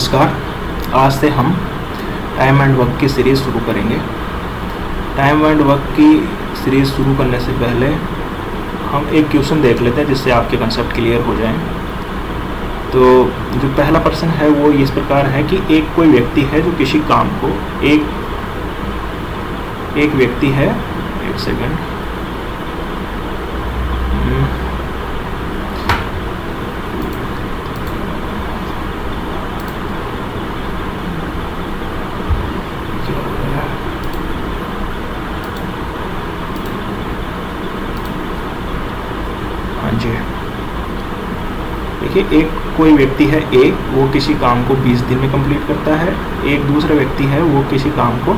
नमस्कार। आज से हम टाइम एंड वर्क की सीरीज़ शुरू करेंगे। टाइम एंड वर्क की सीरीज़ शुरू करने से पहले हम एक क्वेश्चन देख लेते हैं जिससे आपके कंसेप्ट क्लियर हो जाएं। तो जो पहला प्रश्न है वो इस प्रकार है कि एक कोई व्यक्ति है जो किसी काम को एक व्यक्ति है, एक सेकेंड, देखिए एक कोई व्यक्ति है ए, वो किसी काम को 20 दिन में कंप्लीट करता है। एक दूसरा व्यक्ति है वो किसी काम को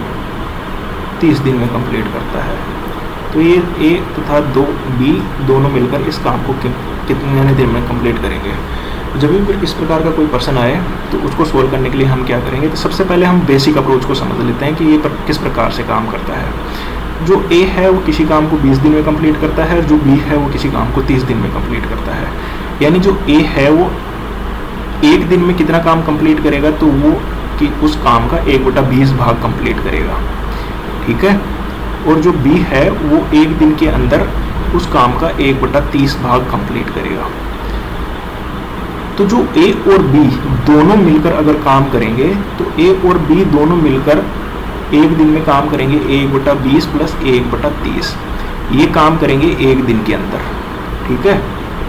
30 दिन में कंप्लीट करता है। तो ये ए तथा दो बी दोनों मिलकर इस काम को कितने दिन में कंप्लीट करेंगे। जब भी फिर इस प्रकार का कोई पर्सन आए तो उसको सोल्व करने के लिए हम क्या करेंगे, तो सबसे पहले हम बेसिक अप्रोच को समझ लेते हैं कि ये किस प्रकार से काम करता है। जो ए है वो किसी काम को 20 दिन में कंप्लीट करता है और जो बी है वो किसी काम को 30 दिन में कंप्लीट करता है। यानी जो ए है वो एक दिन में कितना काम कंप्लीट करेगा, तो वो कि उस काम का 1/20 भाग कंप्लीट करेगा, ठीक है। और जो बी है वो एक दिन के अंदर उस काम का 1/30 भाग कंप्लीट करेगा। तो जो ए और बी दोनों मिलकर अगर काम करेंगे तो ए और बी दोनों मिलकर एक दिन में काम करेंगे 1/20 प्लस 1/30। ये काम करेंगे एक दिन के अंदर, ठीक है।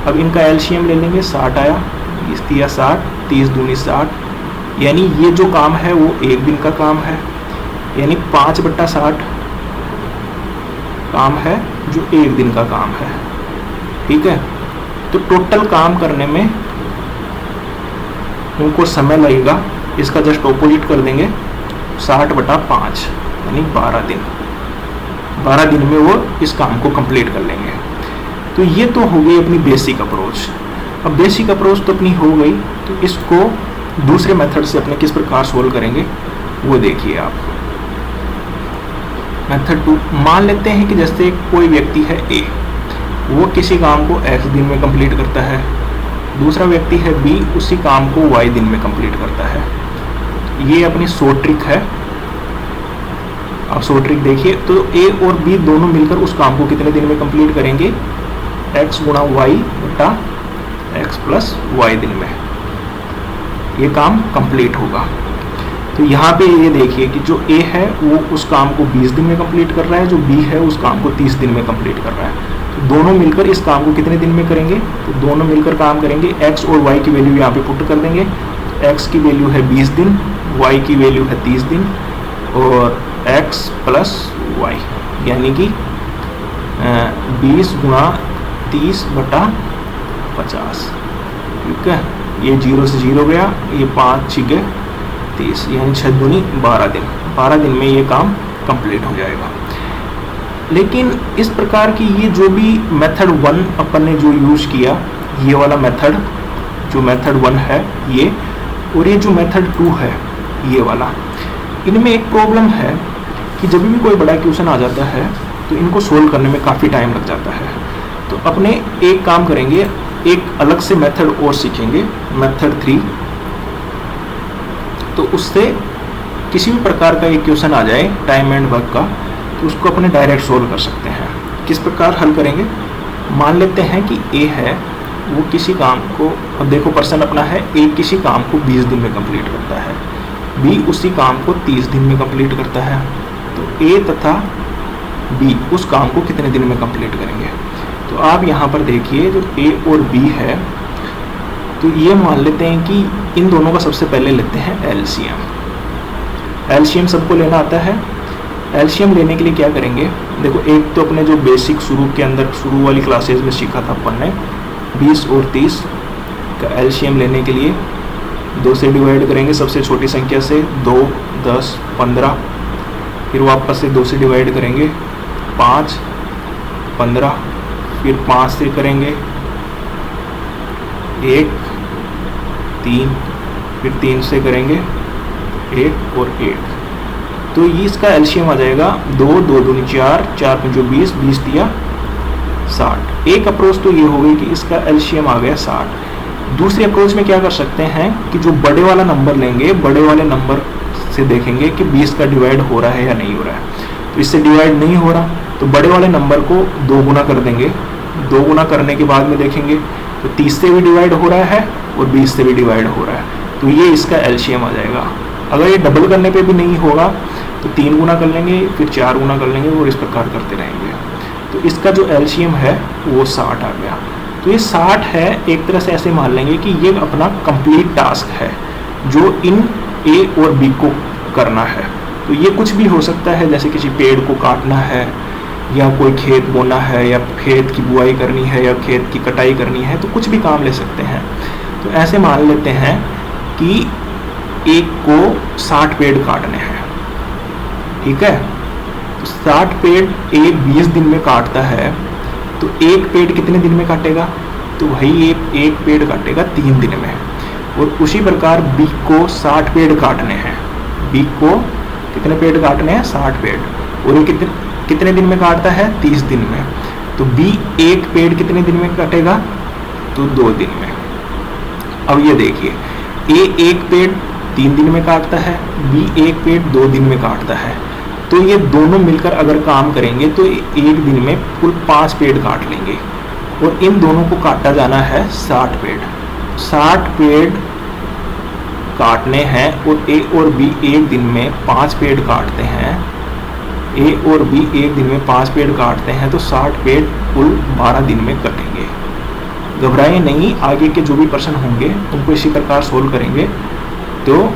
अब इनका एलसीएम ले लेंगे, 60 आया, 20 दिया 60, 30 दूनी 60। यानी ये जो काम है वो एक दिन का काम है, यानी 5/60 काम है जो एक दिन का काम है, ठीक है। तो टोटल काम करने में उनको समय लगेगा, इसका जस्ट ऑपोजिट कर देंगे, 60/5 यानी 12 दिन। 12 दिन में वो इस काम को कंप्लीट कर लेंगे। तो ये तो हो गई अपनी बेसिक अप्रोच। अब बेसिक अप्रोच तो अपनी हो गई, तो इसको दूसरे मेथड से अपने किस प्रकार सोल्व करेंगे वो देखिए आप। मेथड 2, मान लेते हैं कि जैसे कोई व्यक्ति है ए, वो किसी काम को x दिन में कंप्लीट करता है। दूसरा व्यक्ति है बी, उसी काम को y दिन में कंप्लीट करता है। ये अपनी शॉर्ट ट्रिक है। अब शॉर्ट ट्रिक देखिए, तो ए और बी दोनों मिलकर उस काम को कितने दिन में कंप्लीट करेंगे, x गुणा वाई बटा x प्लस वाई दिन में ये काम कंप्लीट होगा। तो यहाँ पे ये देखिए कि जो ए है वो उस काम को 20 दिन में कंप्लीट कर रहा है, जो बी है उस काम को 30 दिन में कंप्लीट कर रहा है। तो दोनों मिलकर इस काम को कितने दिन में करेंगे, तो दोनों मिलकर काम करेंगे, x और y की वैल्यू यहाँ पे पुट कर देंगे। x की वैल्यू है 20 दिन, y की वैल्यू है 30 दिन और x प्लस वाई यानी कि 20 गुणा 30/50, ठीक है। ये 0 से 0 गया, ये 5 6 30 यानी 6 दूनी 12 दिन। 12 दिन में ये काम कंप्लीट हो जाएगा। लेकिन इस प्रकार की ये जो भी मेथड 1 अपन ने जो यूज़ किया, ये वाला मेथड जो मेथड 1 है ये, और ये जो मेथड 2 है ये वाला, इनमें एक प्रॉब्लम है कि जब भी कोई बड़ा क्वेश्चन आ जाता है तो इनको सोल्व करने में काफ़ी टाइम लग जाता है। तो अपने एक काम करेंगे, एक अलग से मेथड और सीखेंगे, मेथड 3। तो उससे किसी भी प्रकार का एक क्वेश्चन आ जाए टाइम एंड वर्क का, तो उसको अपने डायरेक्ट सोल्व कर सकते हैं। किस प्रकार हल करेंगे, मान लेते हैं कि ए है वो किसी काम को, अब देखो पर्सन अपना है ए, किसी काम को 20 दिन में कंप्लीट करता है, बी उसी काम को 30 दिन में कंप्लीट करता है। तो ए तथा बी उस काम को कितने दिन में कंप्लीट करेंगे। तो आप यहाँ पर देखिए जो ए और बी है, तो ये मान लेते हैं कि इन दोनों का सबसे पहले लेते हैं एलसीएम। एलसीएम सबको लेना आता है। एलसीएम लेने के लिए क्या करेंगे, देखो एक तो अपने जो बेसिक शुरू के अंदर शुरू वाली क्लासेज में सीखा था अपन ने, 20 और 30 का एलसीएम लेने के लिए 2 से डिवाइड करेंगे, सबसे छोटी संख्या से 2, 10, 15, फिर वापस से 2 से डिवाइड करेंगे 5, 15, फिर 5 से करेंगे 1, 3, फिर 3 से करेंगे 1 और 1। तो ये इसका एलसीएम आ जाएगा 2, 2 दूनी 4, 4 5 20, 20 दिया 60। एक अप्रोच तो ये हो गई कि इसका एलसीएम आ गया 60। दूसरी अप्रोच में क्या कर सकते हैं कि जो बड़े वाला नंबर लेंगे, बड़े वाले नंबर से देखेंगे कि 20 का डिवाइड हो रहा है या नहीं हो रहा है। तो इससे डिवाइड नहीं हो रहा तो बड़े वाले नंबर को 2 गुना कर देंगे। 2 गुना करने के बाद में देखेंगे तो 30 से भी डिवाइड हो रहा है और 20 से भी डिवाइड हो रहा है, तो ये इसका एलसीएम आ जाएगा। अगर ये डबल करने पे भी नहीं होगा तो 3 गुना कर लेंगे, फिर 4 गुना कर लेंगे और इस प्रकार करते रहेंगे। तो इसका जो एलसीएम है वो 60 आ गया। तो ये 60 है, एक तरह से ऐसे मान लेंगे कि ये अपना कंप्लीट टास्क है जो इन ए और बी को करना है। तो ये कुछ भी हो सकता है, जैसे किसी पेड़ को काटना है या कोई खेत बोना है या खेत की बुआई करनी है या खेत की कटाई करनी है, तो कुछ भी काम ले सकते हैं। तो ऐसे मान लेते हैं कि एक को 60 पेड़ काटने हैं, ठीक है। तो 60 पेड़ ए 20 दिन में काटता है, तो एक पेड़ कितने दिन में काटेगा? तो वही एक पेड़ काटेगा 3 दिन में। और उसी प्रकार बी को 60 पेड़ काटने हैं। बी को कितने पेड़ काटने हैं? 60 पेड़। और ये कितने दिन में काटता है? 30 दिन में। तो बी एक पेड़ कितने दिन में काटेगा? तो 2 दिन में। अब ये देखिए, ए एक पेड़ 3 दिन में काटता है, बी एक पेड़ 2 दिन में काटता है। तो ये दोनों मिलकर अगर काम करेंगे तो एक दिन में कुल 5 पेड़ काट लेंगे और इन दोनों को काटा जाना है 60 पेड़। 60 पेड़ काटने हैं और ए और बी एक दिन में 5 पेड़ काटते हैं। ए और बी एक दिन में 5 पेड़ काटते हैं तो 60 पेड़ कुल 12 दिन में कटेंगे। घबराएं नहीं, आगे के जो भी प्रश्न होंगे उनको इसी प्रकार सोल्व करेंगे तो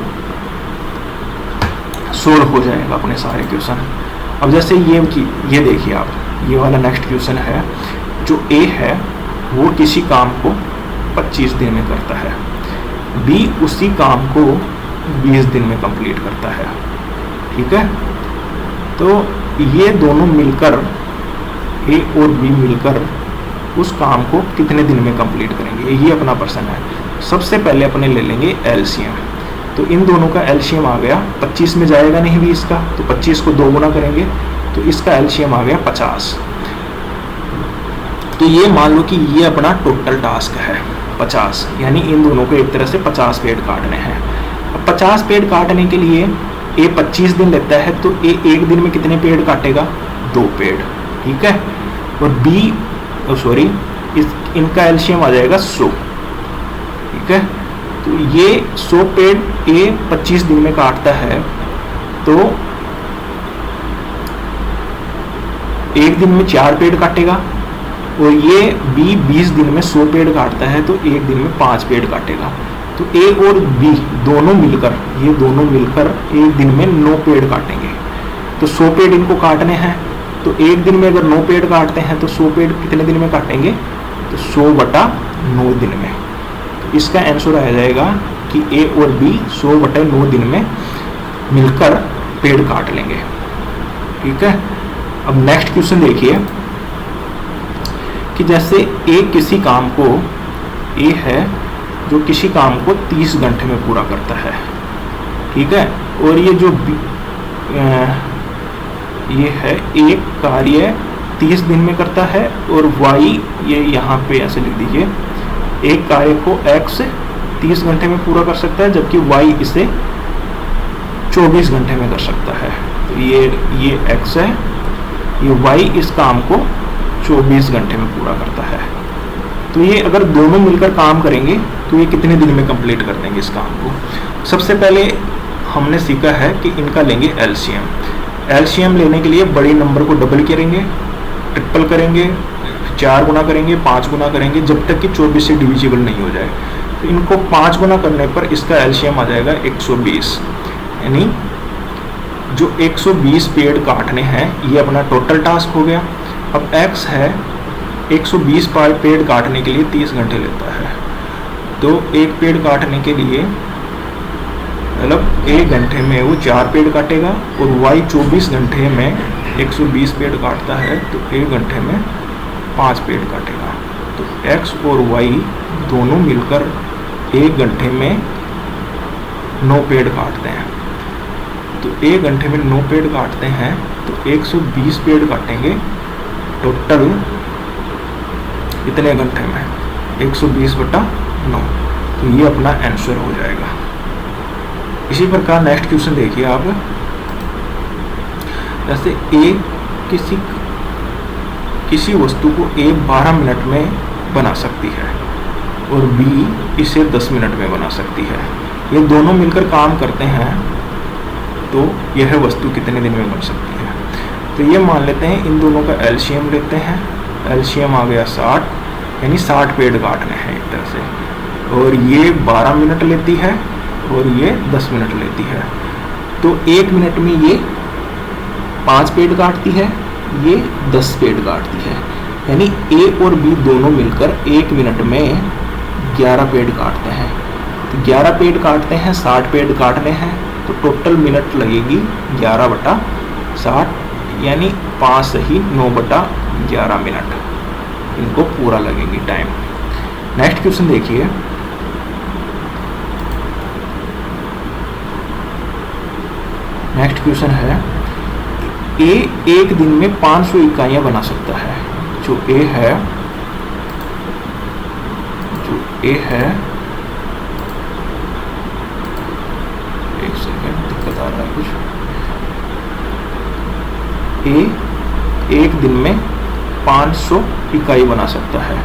सोल्व हो जाएगा अपने सारे क्वेश्चन। अब जैसे ये देखिए आप, ये वाला नेक्स्ट क्वेश्चन है। जो ए है वो किसी काम को 25 दिन में करता है, बी उसी काम को 20 दिन में कंप्लीट करता है, ठीक है। तो ये दोनों मिलकर, ए और बी मिलकर उस काम को कितने दिन में कंप्लीट करेंगे, यही अपना प्रश्न है। सबसे पहले अपने ले लेंगे एलसीएम। तो इन दोनों का एलसीएम आ गया, 25 में जाएगा नहीं 20 का, तो 25 को 2 गुना करेंगे तो इसका एलसीएम आ गया 50। तो ये मान लो कि ये अपना टोटल टास्क है 50, यानी इन दोनों को एक तरह से 50 पेड़ काटने हैं। अब 50 पेड़ काटने के लिए ए 25 दिन लेता है, तो ए एक दिन में कितने पेड़ काटेगा? 2 पेड़, ठीक है। और बी इनका एलसीएम आ जाएगा 100, ठीक है। तो ये 100 पेड़ ए 25 दिन में काटता है, तो एक दिन में 4 पेड़ काटेगा। और ये बी 20 दिन में 100 पेड़ काटता है, तो एक दिन में 5 पेड़ काटेगा। तो ए और बी दोनों मिलकर, ये दोनों मिलकर एक दिन में 9 पेड़ काटेंगे। तो 100 पेड़ इनको काटने हैं, तो एक दिन में अगर 9 पेड़ काटते हैं तो 100 पेड़ कितने दिन में काटेंगे? तो 100/9 दिन में। तो इसका आंसर आ जाएगा कि ए और बी 100/9 दिन में मिलकर पेड़ काट लेंगे, ठीक है। अब नेक्स्ट क्वेश्चन देखिए कि जैसे ए किसी काम को, ए है जो किसी काम को 30 घंटे में पूरा करता है, ठीक है। और ये जो ये है एक कार्य 30 दिन में करता है और y, ये यहाँ पे ऐसे लिख दीजिए, एक कार्य को x 30 घंटे में पूरा कर सकता है जबकि y इसे 24 घंटे में कर सकता है। तो ये x है, ये y इस काम को 24 घंटे में पूरा करता है। तो ये अगर दोनों मिलकर काम करेंगे तो ये कितने दिन में कंप्लीट कर देंगे इस काम को? सबसे पहले हमने सीखा है कि इनका लेंगे एलसीएम। एलसीएम लेने के लिए बड़े नंबर को डबल करेंगे, ट्रिपल करेंगे, 4 गुना करेंगे, 5 गुना करेंगे, जब तक कि 24 से डिविजिबल नहीं हो जाए। तो इनको 5 गुना करने पर इसका एलसीएम आ जाएगा 120, यानी जो 120 पेड़ काटने हैं ये अपना टोटल टास्क हो गया। अब x है, 120 पेड़ काटने के लिए 30 घंटे लेता है, तो एक पेड़ काटने के लिए मतलब 1 घंटे में वो 4 पेड़ काटेगा और y 24 घंटे में 120 पेड़ काटता है तो 1 घंटे में 5 पेड़ काटेगा। तो x और y दोनों मिलकर 1 घंटे में 9 पेड़ काटते हैं। तो 1 घंटे में 9 पेड़ काटते हैं तो 120 पेड़ काटेंगे टोटल कितने घंटे में? 120/9। तो ये अपना आंसर हो जाएगा। इसी प्रकार नेक्स्ट क्वेश्चन देखिए आप, जैसे ए किसी वस्तु को ए 12 मिनट में बना सकती है और बी इसे 10 मिनट में बना सकती है। ये दोनों मिलकर काम करते हैं तो यह वस्तु कितने दिन में बन सकती है। तो ये मान लेते हैं, इन दोनों का एलसीएम लेते हैं। एलसीएम आ गया 60, यानी 60 पेड़ काटने हैं एक तरह से। और ये 12 मिनट लेती है और ये 10 मिनट लेती है। तो 1 मिनट में ये 5 पेड़ काटती है, ये 10 पेड़ काटती है। यानी ए और बी दोनों मिलकर 1 मिनट में 11 पेड़ काटते हैं। तो 11 पेड़ काटते हैं, 60 पेड़ काटने हैं, तो टोटल मिनट लगेगी 11/60, यानी 5 सही 9/11 मिनट इनको पूरा लगेगी टाइम। नेक्स्ट क्वेश्चन देखिए, नेक्स्ट क्वेश्चन है, ए एक दिन में 500 इकाइयां बना सकता है। जो ए है एक सेकेंड, दिक्कत आ रहा है कुछ। ए एक दिन में 500 इकाई बना सकता है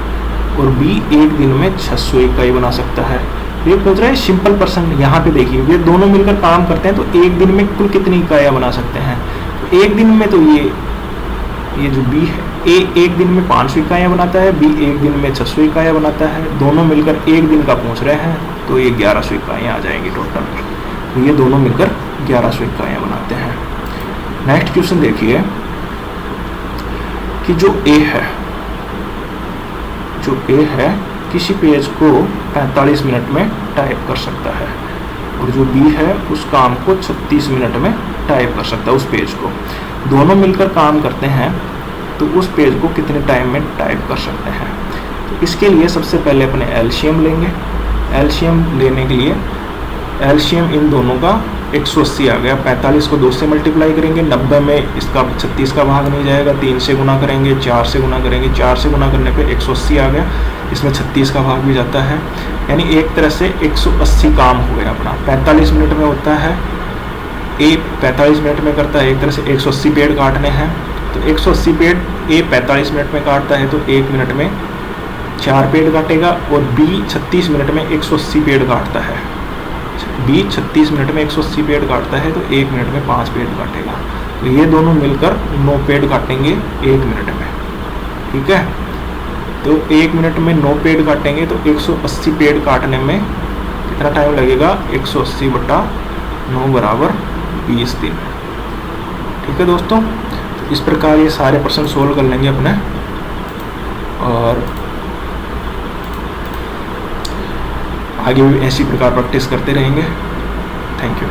और बी एक दिन में 600 इकाई बना सकता है। ये पूछ रहा है सिंपल पर्सन। यहाँ पे देखिए, ये दोनों मिलकर काम करते हैं तो एक दिन में कुल कितनी इकाइयाँ बना सकते हैं। तो एक दिन में तो ये जो बी है, ए एक दिन में 500 इकाइयाँ बनाता है, बी एक दिन में 600 इकाइयाँ बनाता है। दोनों मिलकर एक दिन का पूछ रहे हैं तो ये 1100 इकाइयाँ आ जाएंगी टोटल। तो ये दोनों मिलकर 1100 इकाइयाँ बनाते हैं। नेक्स्ट क्वेश्चन देखिए कि जो ए है किसी पेज को 45 मिनट में टाइप कर सकता है और जो बी है उस काम को 36 मिनट में टाइप कर सकता है, उस पेज को। दोनों मिलकर काम करते हैं तो उस पेज को कितने टाइम में टाइप कर सकते हैं। तो इसके लिए सबसे पहले अपने एलसीएम लेंगे। एलसीएम लेने के लिए एलसीएम इन दोनों का 180 आ गया। 45 को 2 से मल्टीप्लाई करेंगे, 90 में इसका 36 का भाग नहीं जाएगा, 3 से गुना करेंगे, 4 से गुना करेंगे, 4 से गुना करने पे 180 आ गया। इसमें 36 का भाग भी जाता है, यानी एक तरह से 180 काम हो गया अपना। 45 मिनट में होता है, ए 45 मिनट में करता है, एक तरह से 180 पेड़ काटने हैं। तो 180 पेड़ ए 45 मिनट में काटता है तो 1 मिनट में 4 पेड़ काटेगा और बी 36 मिनट में 180 पेड़ काटता है। बी 36 मिनट में 180 पेड़ काटता है तो 1 मिनट में 5 पेड़ काटेगा। तो ये दोनों मिलकर 9 पेड़ काटेंगे 1 मिनट में, ठीक है। तो 1 मिनट में 9 पेड़ काटेंगे तो 180 पेड़ काटने में कितना टाइम लगेगा, 180/9 बराबर 20 दिन। ठीक है दोस्तों, तो इस प्रकार ये सारे प्रश्न सोल्व कर लेंगे अपने और आगे भी ऐसी प्रकार प्रैक्टिस करते रहेंगे। Thank you.